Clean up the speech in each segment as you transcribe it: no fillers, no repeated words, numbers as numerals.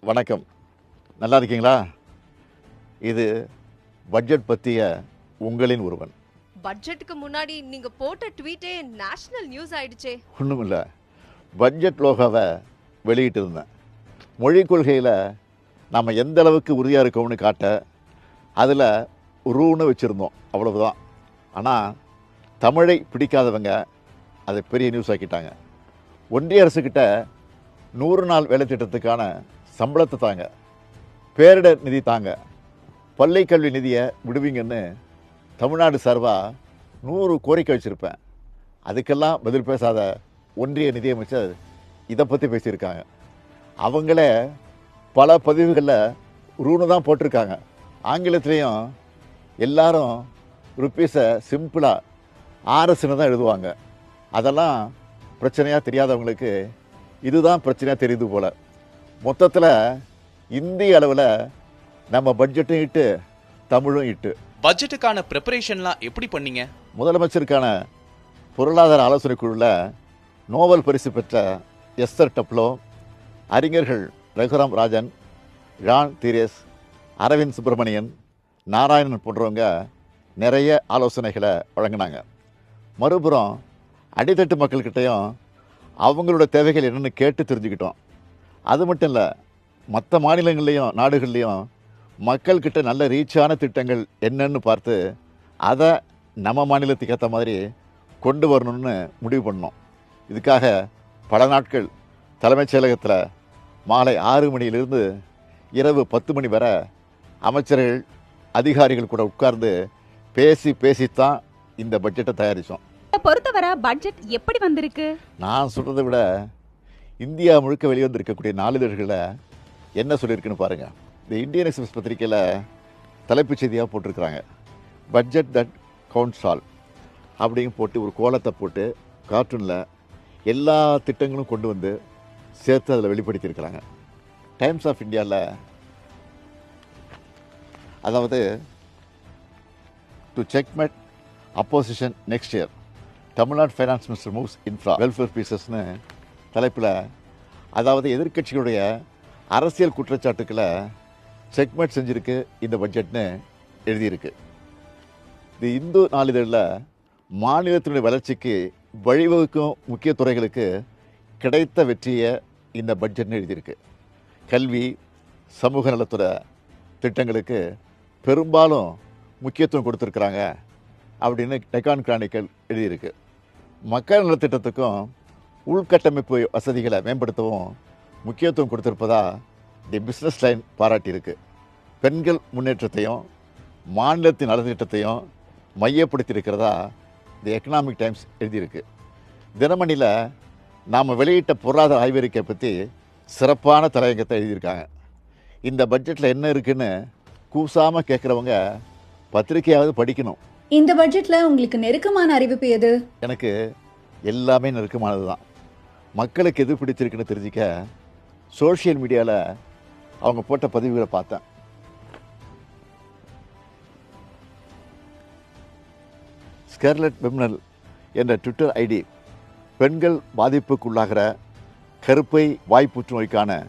வணக்கம். நல்லா இருக்கீங்களா? இது பட்ஜெட் பற்றிய உங்களின் ஒருவன். பட்ஜெட்டுக்கு முன்னாடி நீங்க போட்ட ட்வீட்டே நேஷனல் நியூஸ் ஆயிடுச்சே. ஒன்றும் இல்லை, பட்ஜெட் லோகோவை வெளியிட்டு இருந்தேன். மொழி கொள்கையில் நாம் எந்த அளவுக்கு உறுதியாக இருக்கோம்னு காட்ட அதில் ரூன்னு வச்சுருந்தோம், அவ்வளவுதான். ஆனால் தமிழை பிடிக்காதவங்க அதை பெரிய நியூஸ் ஆக்கிட்டாங்க. ஒன்றிய அரசுக்கிட்ட 100 நாள் வேலை திட்டத்துக்கான சம்பளத்தை தாங்க, பேரிடர் நிதி தாங்க, பள்ளி கல்வி நிதியை விடுவீங்கன்னு தமிழ்நாடு சார்பாக 100 கோரிக்கை வச்சுருப்பேன். அதுக்கெல்லாம் பதில் பேசாத ஒன்றிய நிதியமைச்சர் இதை பற்றி பேசியிருக்காங்க. அவங்களே பல பதிவுகளில் ரூனு தான் போட்டிருக்காங்க. ஆங்கிலத்திலையும் எல்லாரும் ருப்பீஸை சிம்பிளாக ஆர்எஸ்ன்னு தான் எழுதுவாங்க. அதெல்லாம் பிரச்சனையாக தெரியாதவங்களுக்கு இதுதான் பிரச்சனையாக தெரியுது போல். மொத்தத்தில் இந்திய அளவில் நம்ம பட்ஜெட்டும் இட்டு தமிழும் இட்டு. பட்ஜெட்டுக்கான ப்ரிப்பரேஷன்லாம் எப்படி பண்ணீங்க? முதலமைச்சருக்கான பொருளாதார ஆலோசனை குழுவில் நோபல் பரிசு பெற்ற எஸ்தர் டப்லோ, அறிஞர்கள் ரகுராம் ராஜன், ஜான் தீரேஸ், அரவிந்த் சுப்பிரமணியன், நாராயணன் போன்றவங்க நிறைய ஆலோசனைகளை வழங்கினாங்க. மறுபுறம் அடித்தட்டு மக்கள்கிட்டையும் அவங்களோட தேவைகள் என்னென்னு கேட்டு தெரிஞ்சுக்கிட்டோம். அது மட்டும் இல்லை, மற்ற மாநிலங்கள்லேயும் நாடுகள்லேயும் மக்கள்கிட்ட நல்ல ரீச்சான திட்டங்கள் என்னன்னு பார்த்து அதை நம்ம மாநிலத்துக்கு ஏற்ற மாதிரி கொண்டு வரணும்னு முடிவு பண்ணோம். இதுக்காக பல நாட்கள் தலைமைச் செயலகத்தில் மாலை 6 மணியிலிருந்து இரவு 10 மணி வரை அமைச்சர்கள் அதிகாரிகள் கூட உட்கார்ந்து பேசித்தான் இந்த பட்ஜெட்டை தயாரித்தோம். பொறுத்தவரை பட்ஜெட் எப்படி வந்திருக்கு? நான் சொல்கிறத விட இந்தியா முழுக்க வெளிவந்திருக்கக்கூடிய நாளிதழ்களில் என்ன சொல்லியிருக்குன்னு பாருங்கள். இந்த இந்தியன் எக்ஸ்பிரஸ் பத்திரிக்கையில் தலைப்புச் செய்தியாக போட்டிருக்கிறாங்க, பட்ஜெட் தட் கவுண்ட்ஸ் ஆல் அப்படின்னு போட்டு ஒரு கோலத்தை போட்டு கார்ட்டூனில் எல்லா திட்டங்களும் கொண்டு வந்து சேர்த்து அதில் வெளிப்படுத்தியிருக்கிறாங்க. டைம்ஸ் ஆஃப் இந்தியாவில் அதாவது to checkmate opposition next year, Tamil Nadu finance minister moves infra welfare பீசஸ்னு தலைப்பில், அதாவது எதிர்க்கட்சிகளுடைய அரசியல் குற்றச்சாட்டுக்களை செக்மேட் செஞ்சுருக்கு இந்த பட்ஜெட்னு எழுதியிருக்கு. இது இந்து நாளிதழில் மாநிலத்தினுடைய வளர்ச்சிக்கு வழிவகுக்கும் முக்கிய துறைகளுக்கு கிடைத்த வெற்றியை இந்த பட்ஜெட்னு எழுதியிருக்கு. கல்வி, சமூக நலத்துறை திட்டங்களுக்கு பெரும்பாலும் முக்கியத்துவம் கொடுத்துருக்குறாங்க அப்படின்னு டெக்கான் கிரானிக்கல் எழுதியிருக்கு. மக்கள் நலத்திட்டத்துக்கும் உள்கட்டமைப்பு வசதிகளை மேம்படுத்தவும் முக்கியத்துவம் கொடுத்திருப்பதா தி பிஸ்னஸ் லைன் பாராட்டியிருக்கு. பெண்கள் முன்னேற்றத்தையும் மாநிலத்தின் நலத்திட்டத்தையும் மையப்படுத்தியிருக்கிறதா தி எக்கனாமிக் டைம்ஸ் எழுதியிருக்கு. தினமணியில் நாம் வெளியிட்ட பொருளாதார ஆய்வறிக்கை பற்றி சிறப்பான தலையங்கத்தை எழுதியிருக்காங்க. இந்த பட்ஜெட்டில் என்ன இருக்குன்னு கூசாமல் கேட்குறவங்க பத்திரிகையாவது படிக்கணும். இந்த பட்ஜெட்டில் உங்களுக்கு நெருக்கமான அறிவிப்பு எது? எனக்கு எல்லாமே நெருக்கமானது தான். மக்களுக்கு எது பிடிச்சிருக்குன்னு தெரிஞ்சிக்க சோஷியல் மீடியாவில் அவங்க போட்ட பதிவுகளை பார்த்தேன். ஸ்கர்லட் விம்னல் என்ற ட்விட்டர் ஐடி பெண்கள் பாதிப்புக்குள்ளாகிற கருப்பை வாய் புற்றுநோய்க்கான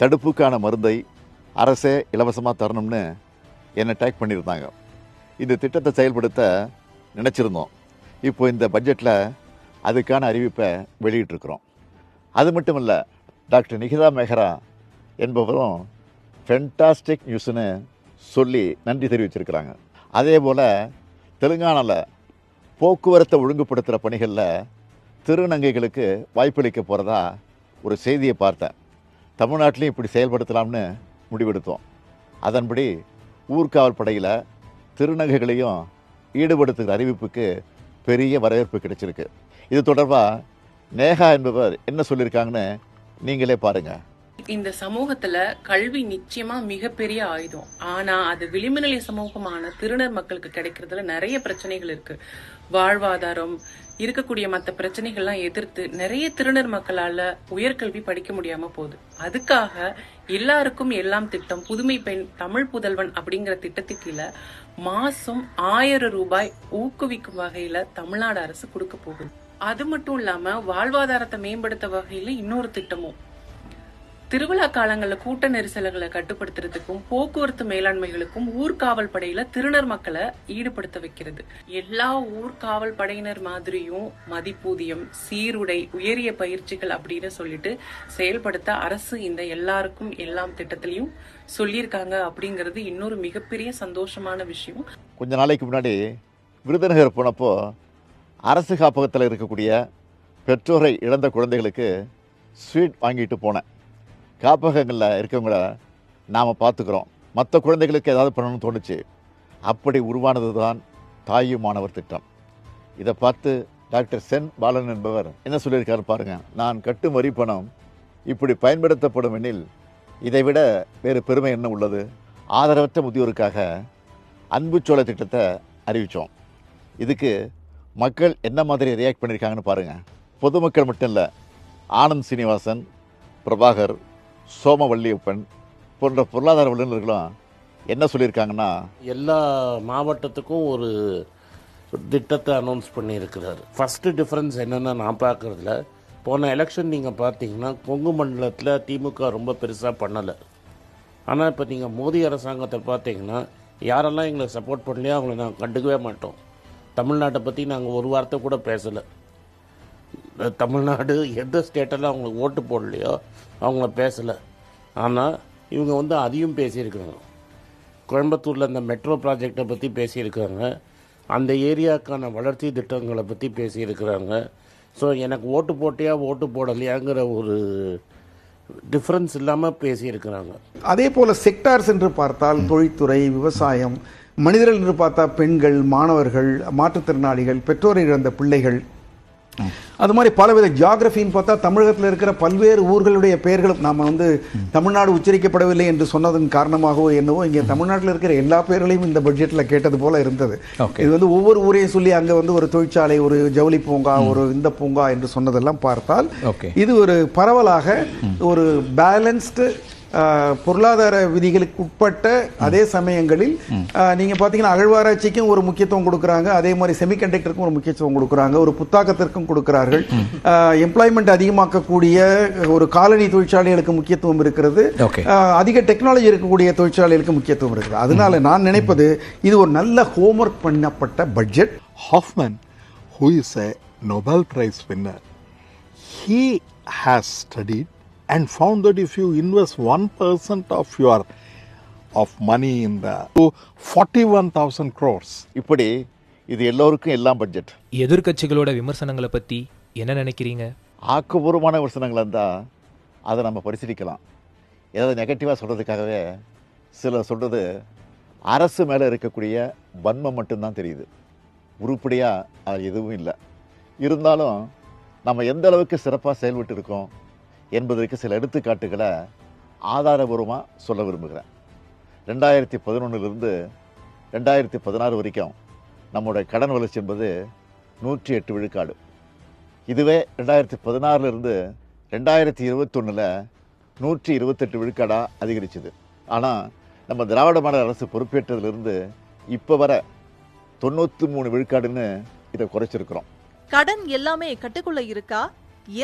தடுப்புக்கான மருந்தை அரசே இலவசமாக தரணும்னு என்னை டேக் பண்ணியிருந்தாங்க. இந்த திட்டத்தை செயல்படுத்த நினச்சிருந்தோம். இப்போ இந்த பட்ஜெட்டில் அதுக்கான அறிவிப்பை வெளியிட்டிருக்கிறோம். அது மட்டும் இல்லை, டாக்டர் நிகிதா மேஹரா என்பவரும் ஃபென்டாஸ்டிக் நியூஸ்னு சொல்லி நன்றி தெரிவிச்சிருக்கிறாங்க. அதே போல் தெலுங்கானாவில் போக்குவரத்தை ஒழுங்குபடுத்துகிற பணிகளில் திருநங்கைகளுக்கு வாய்ப்பளிக்க போகிறதா ஒரு செய்தியை பார்த்தேன். தமிழ்நாட்டிலையும் இப்படி செயல்படுத்தலாம்னு முடிவெடுத்தோம். அதன்படி ஊர்காவல் படையில் திருநங்கைகளையும் ஈடுபடுத்துகிற அறிவிப்புக்கு பெரிய வரவேற்பு கிடைச்சிருக்கு. இது தொடர்பாக நேஹா என்பவர் என்ன சொல்லியிருக்காங்கன்னு நீங்களே பாருங்க. இந்த சமூகத்துல கல்வி நிச்சயமா மிகப்பெரிய ஆயுதம். ஆனா அது விளிம்பு நிலை சமூகமான திருநர் மக்களுக்கு கிடைக்கிறதுல நிறைய பிரச்சனைகள் இருக்கு. வாழ்வாதாரம் இருக்கக்கூடிய மற்ற பிரச்சனைகள்லாம் எதிர்த்து நிறைய திருநர் மக்களால உயர்கல்வி படிக்க முடியாம போகுது. அதுக்காக எல்லாருக்கும் எல்லாம் திட்டம், புதுமை பெண், தமிழ் புதல்வன் அப்படிங்கிற திட்டத்துக்கு கீழ மாசம் 1000 ரூபாய் ஊக்குவிக்கும் வகையில தமிழ்நாடு அரசு கொடுக்க போகுது. அது மட்டும் இல்லாம வாழ்வாதாரத்தை மேம்படுத்த வகையில இன்னொரு திட்டமும் திருவிழா காலங்கள்ல கூட்ட நெரிசல்களை கட்டுப்படுத்துறதுக்கும் போக்குவரத்து மேலாண்மைகளுக்கும் ஊர்காவல் படையில திருநர் மக்களை ஈடுபடுத்த வைக்கிறது. எல்லா ஊர்காவல் படையினர் மாதிரியும் மதிப்பூதியம், சீருடை, உயரிய பயிற்சிகள் அப்படின்னு சொல்லிட்டு செயல்படுத்த அரசு இந்த எல்லாருக்கும் எல்லாம் திட்டத்திலையும் சொல்லியிருக்காங்க அப்படிங்கிறது இன்னொரு மிகப்பெரிய சந்தோஷமான விஷயம். கொஞ்ச நாளைக்கு முன்னாடி விருதுநகர் போனப்போ அரசு காப்பகத்தில் இருக்கக்கூடிய பெற்றோரை இழந்த குழந்தைகளுக்கு ஸ்வீட் வாங்கிட்டு போனேன். காப்பகங்களில் இருக்கவங்கள நாம் பார்த்துக்கிறோம், மற்ற குழந்தைகளுக்கு ஏதாவது பண்ணணும்னு தோணுச்சு. அப்படி உருவானது தான் தாயும் மாணவர் திட்டம். இதை பார்த்து டாக்டர் சென் பாலன் என்பவர் என்ன சொல்லியிருக்காரு பாருங்கள். நான் கட்டும் வரி பணம் இப்படி பயன்படுத்தப்படும் எனில் இதைவிட வேறு பெருமை என்ன உள்ளது. ஆதரவற்ற முதியோருக்காக அன்புச்சோலை திட்டத்தை அறிவித்தோம். இதுக்கு மக்கள் என்ன மாதிரி ரியாக்ட் பண்ணியிருக்காங்கன்னு பாருங்கள். பொதுமக்கள் மட்டும் இல்லை, ஆனந்த் சீனிவாசன், பிரபாகர், சோமவல்லியப்பன் போன்ற பொருளாதார வல்லுநர்களும் என்ன சொல்லியிருக்காங்கன்னா, எல்லா மாவட்டத்துக்கும் ஒரு திட்டத்தை அனௌன்ஸ் பண்ணியிருக்கிறாரு. ஃபஸ்ட்டு டிஃப்ரென்ஸ் என்னென்னா நான் பார்க்குறதுல, போன எலெக்ஷன் நீங்கள் பார்த்தீங்கன்னா கொங்கு மண்டலத்தில் திமுக ரொம்ப பெருசாக பண்ணலை. ஆனால் இப்போ நீங்கள் மோடி அரசாங்கத்தை பார்த்தீங்கன்னா யாரெல்லாம் எங்களை சப்போர்ட் பண்ணலையோ அவங்கள நாங்கள் கண்டுக்கவே மாட்டோம். தமிழ்நாட்டை பற்றி நாங்கள் ஒரு வார்த்தை கூட பேசலை. தமிழ்நாடு எந்த ஸ்டேட்டெல்லாம் அவங்களுக்கு ஓட்டு போடலையோ அவங்கள பேசலை. ஆனால் இவங்க அதையும் பேசியிருக்கிறாங்க. கோயம்புத்தூரில் இந்த மெட்ரோ ப்ராஜெக்டை பற்றி பேசியிருக்காங்க, அந்த ஏரியாவுக்கான வளர்ச்சி திட்டங்களை பற்றி பேசியிருக்கிறாங்க. ஸோ எனக்கு ஓட்டு போட்டியா ஓட்டு போடலையாங்கிற ஒரு டிஃப்ரென்ஸ் இல்லாமல் பேசியிருக்கிறாங்க. அதே போல் செக்டார்ஸ் என்று பார்த்தால் தொழில்துறை, விவசாயம், மனிதர்கள் என்று பார்த்தா பெண்கள், மாணவர்கள், மாற்றுத்திறனாளிகள், பெற்றோரை இழந்த பிள்ளைகள், அது மாதிரி பலவித ஜியாகிரபின்னு பார்த்தா தமிழகத்தில் இருக்கிற பல்வேறு ஊர்களுடைய பெயர்களும் நாம் தமிழ்நாடு உச்சரிக்கப்படவில்லை என்று சொன்னதன் காரணமாகவோ என்னவோ இங்கே தமிழ்நாட்டில் இருக்கிற எல்லா பெயர்களையும் இந்த பட்ஜெட்டில் கேட்டது போல இருந்தது. இது ஒவ்வொரு ஊரையும் சொல்லி அங்கே ஒரு தொழிற்சாலை, ஒரு ஜவுளி பூங்கா, ஒரு இந்த பூங்கா என்று சொன்னதெல்லாம் பார்த்தால் இது ஒரு பரவலாக ஒரு பேலன்ஸ்டு பொருளாதார விதிகளுக்கு உட்பட்ட, அதே சமயங்களில் நீங்க பாத்தீங்கன்னா அகழ்வாராய்ச்சிக்கும் ஒரு முக்கியத்துவம் கொடுக்குறாங்க, அதே மாதிரி செமிகண்டக்டருக்கும் ஒரு முக்கியத்துவம் கொடுக்குறாங்க, ஒரு புத்தாக்கத்திற்கும் கொடுக்கிறார்கள், எம்ப்ளாய்மெண்ட் அதிகமாக்கக்கூடிய ஒரு காலனி தொழிற்சாலைகளுக்கு முக்கியத்துவம் இருக்கிறது, அதிக டெக்னாலஜி இருக்கக்கூடிய தொழிற்சாலைகளுக்கு முக்கியத்துவம் இருக்குது. அதனால நான் நினைப்பது இது ஒரு நல்ல ஹோம்ஒர்க் பண்ணப்பட்ட budget. Hoffman, who is a Nobel Prize winner, he has studied and found that if you invest 1% of money in the 41,000 crores. இப்படி இது எல்லோருக்கும் எல்லாம் பட்ஜெட். எதிர்க்கட்சிகளோட விமர்சனங்களை பற்றி என்ன நினைக்கிறீங்க? ஆக்கப்பூர்வமான விமர்சனங்கள் இருந்தால் அதை நம்ம பரிசீலிக்கலாம். ஏதாவது நெகட்டிவாக சொல்கிறதுக்காகவே சிலர் சொல்கிறது அரசு மேலே இருக்கக்கூடிய வன்மம் மட்டும்தான் தெரியுது, உருப்படியாக அது எதுவும் இல்லை. இருந்தாலும் நம்ம எந்த அளவுக்கு சிறப்பாக செயல்பட்டு இருக்கோம் என்பதற்கு சில எடுத்துக்காட்டுகளை ஆதாரபூர்வமாக சொல்ல விரும்புகிறேன். 2011 2016 வரைக்கும் நம்முடைய கடன் வளர்ச்சி என்பது 108 விழுக்காடு. இதுவே 2016 2021 128 விழுக்காடாக அதிகரிச்சுது. ஆனால் நம்ம திராவிட மாடல் அரசு பொறுப்பேற்றதிலிருந்து இப்போ வர 93 விழுக்காடுன்னு இதை குறைச்சிருக்கிறோம். கடன் எல்லாமே கட்டுக்குள்ள இருக்கா?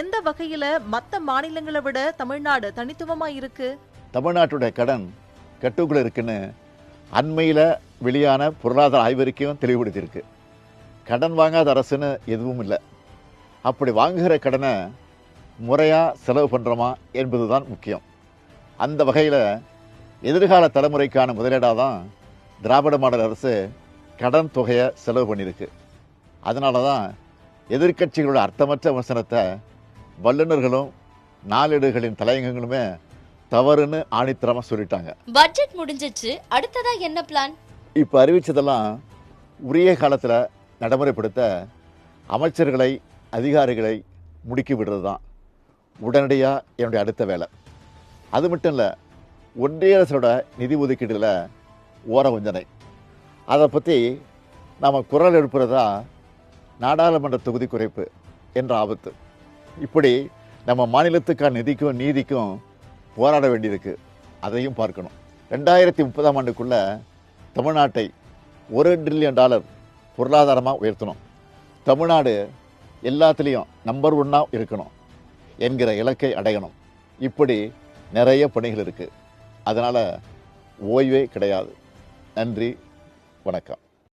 எந்த வகையில மற்ற மாநிலங்களை விட தமிழ்நாடு தனித்துவமா இருக்கு? தமிழ்நாட்டுடைய கடன் கட்டுக்குள்ள இருக்குன்னு அண்மையில் வெளியான பொருளாதார ஆய்வறிக்கையும் தெளிவுபடுத்தியிருக்கு. கடன் வாங்காத அரசுன்னு எதுவும் இல்லை. அப்படி வாங்குகிற கடனை முறையாக செலவு பண்ணுறோமா என்பது தான் முக்கியம். அந்த வகையில் எதிர்கால தலைமுறைக்கான முதலீடாக தான் திராவிட மாடல் அரசு கடன் தொகையை செலவு பண்ணியிருக்கு. அதனால தான் எதிர்க்கட்சிகளோட அர்த்தமற்ற விமர்சனத்தை வல்லுநர்களும் நாளேடுகளின் தலையங்கங்களுமே தவறுன்னு ஆணித்தரமாக சொல்லிட்டாங்க. பட்ஜெட் முடிஞ்சிச்சு, அடுத்ததா என்ன பிளான்? இப்போ அறிவிச்சதெல்லாம் உரிய காலத்தில் நடைமுறைப்படுத்த அமைச்சர்களை, அதிகாரிகளை முடுக்கி விடுறது தான் உடனடியாக என்னுடைய அடுத்த வேலை. அது மட்டும் இல்லை, ஒன்றிய அரசோட நிதி ஒதுக்கீடுல ஓர வஞ்சனை, அதை பற்றி நாம் குரல் எழுப்புறதா நாடாளுமன்ற தொகுதி குறைப்பு என்ற ஆபத்து. இப்படி நம்ம மாநிலத்துக்கான நிதிக்கும் நீதிக்கும் போராட வேண்டியிருக்கு. அதையும் பார்க்கணும். 2030ஆம் ஆண்டுக்குள்ளே தமிழ்நாட்டை $1 ட்ரில்லியன் பொருளாதாரமாக உயர்த்தணும், தமிழ்நாடு எல்லாத்துலேயும் நம்பர் 1 இருக்கணும் என்கிற இலக்கை அடையணும். இப்படி நிறைய பணிகள் இருக்குது. அதனால் ஓய்வே கிடையாது. நன்றி, வணக்கம்.